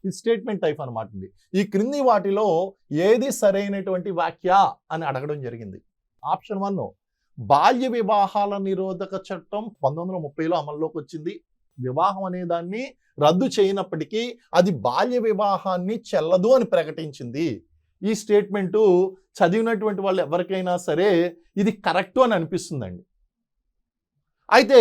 ఇది statement type అనమాట. ఈ క్రింది వాటిలో ఏది సరైనటువంటి వ్యాఖ్య అని అడగడం జరిగింది. ఆప్షన్ 1 బాల్య వివాహాల నిరోధక చట్టం 1930లో అమల్లోకి వచ్చింది. వివాహం అనే దాన్ని రద్దు చేయనప్పటికీ అది బాల్య వివాహాన్ని చెల్లదు అని ప్రకటించింది. ఈ స్టేట్మెంటు చదివినటువంటి వాళ్ళు ఎవరికైనా సరే ఇది కరెక్ట్ అని అనిపిస్తుందండి. అయితే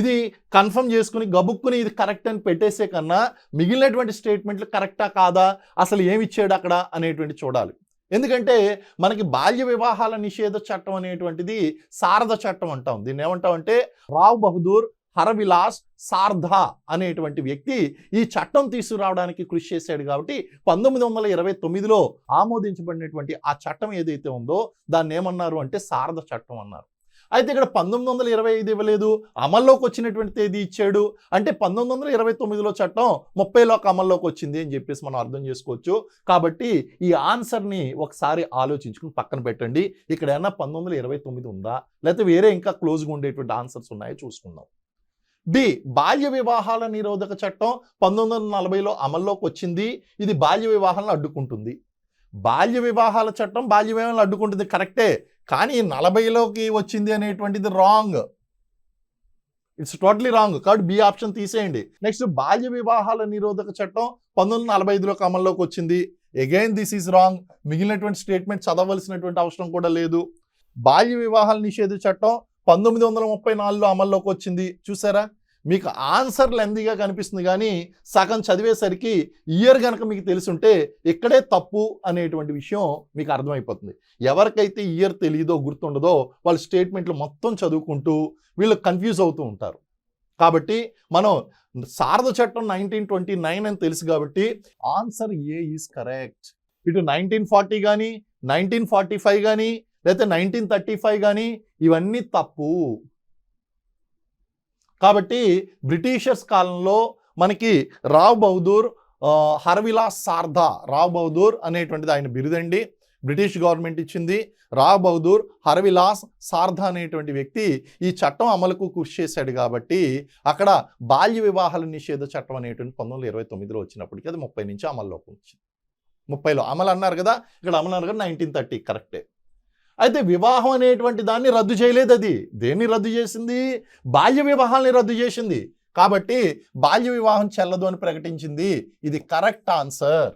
ఇది కన్ఫర్మ్ చేసుకుని గబుక్కుని ఇది కరెక్ట్ అని పెట్టేసే కన్నా మిగిలినటువంటి స్టేట్మెంట్లు కరెక్టా కాదా, అసలు ఏమి ఇచ్చాడు అక్కడ అనేటువంటి చూడాలి. ఎందుకంటే మనకి బాల్య వివాహాల నిషేధ చట్టం అనేటువంటిది శారద చట్టం అంటాం. దీన్ని ఏమంటామంటే రావ్ బహదూర్ హరవిలాస్ సార్ధా అనేటువంటి వ్యక్తి ఈ చట్టం తీసుకురావడానికి కృషి చేశాడు. కాబట్టి 1929లో ఆమోదించబడినటువంటి ఆ చట్టం ఏదైతే ఉందో దాన్ని ఏమన్నారు అంటే శారద చట్టం అన్నారు. అయితే ఇక్కడ 1925 ఇవ్వలేదు, అమల్లోకి వచ్చినటువంటి తేదీ ఇచ్చాడు. అంటే 1929లో చట్టం 30లోకి అమల్లోకి వచ్చింది అని చెప్పేసి మనం అర్థం చేసుకోవచ్చు. కాబట్టి ఈ ఆన్సర్ని ఒకసారి ఆలోచించుకుని పక్కన పెట్టండి. ఇక్కడ ఏమన్నా 1929 ఉందా, లేకపోతే వేరే ఇంకా క్లోజ్గా ఉండేటువంటి ఆన్సర్స్ ఉన్నాయో చూసుకుందాం. బి బాల్య వివాహాల నిరోధక చట్టం 1940లో అమల్లోకి వచ్చింది. ఇది బాల్య వివాహాలను అడ్డుకుంటుంది. బాల్య వివాహాల చట్టం బాల్య వివాహాలను అడ్డుకుంటుంది కరెక్టే, కానీ 40లోకి వచ్చింది అనేటువంటిది రాంగ్. It's totally wrong. కాబట్టి బి ఆప్షన్ తీసేయండి. నెక్స్ట్ బాల్య వివాహాల నిరోధక చట్టం 1945లోకి అమల్లోకి వచ్చింది. Again this is wrong. మిగిలినటువంటి స్టేట్మెంట్ చదవలసినటువంటి అవసరం కూడా లేదు. బాల్య వివాహాల నిషేధ చట్టం 1934లో అమల్లోకి వచ్చింది. చూసారా, మీకు ఆన్సర్ లెందీగా కనిపిస్తుంది, కానీ సగం చదివేసరికి ఇయర్ కనుక మీకు తెలుసుంటే ఇక్కడే తప్పు అనేటువంటి విషయం మీకు అర్థమైపోతుంది. ఎవరికైతే ఇయర్ తెలియదో గుర్తుండదో వాళ్ళు స్టేట్మెంట్లు మొత్తం చదువుకుంటూ వీళ్ళు కన్ఫ్యూజ్ అవుతూ ఉంటారు. కాబట్టి మనం శారద చట్టం 1929 అని తెలుసు కాబట్టి ఆన్సర్ ఏ ఈజ్ కరెక్ట్. ఇటు 1940 కానీ 1945 కానీ లేకపోతే 1935 కానీ ఇవన్నీ తప్పు. కాబట్టి బ్రిటిషర్స్ కాలంలో మనకి రావ్ బహదూర్ హరవిలాస్ సార్ధా, రావ్ బహదూర్ అనేటువంటిది ఆయన బిరుదండి, బ్రిటిష్ గవర్నమెంట్ ఇచ్చింది. రావ్ బహదూర్ హరవిలాస్ సార్ధా అనేటువంటి వ్యక్తి ఈ చట్టం అమలుకు కృషి చేశాడు. కాబట్టి అక్కడ బాల్య వివాహాల నిషేధ చట్టం అనేటువంటి 1929లో వచ్చినప్పటికీ అది 30 నుంచి అమల్లోకి వచ్చింది. 30లో అమలు అన్నారు కదా, ఇక్కడ అమలు అన్నారు కదా 1930 కరెక్టే. అయితే వివాహం అనేటువంటి దాన్ని రద్దు చేయలేదు. అది దేన్ని రద్దు చేసింది? బాల్య వివాహాన్ని రద్దు చేసింది. కాబట్టి బాల్య వివాహం చెల్లదు అని ప్రకటించింది. ఇది కరెక్ట్ ఆన్సర్.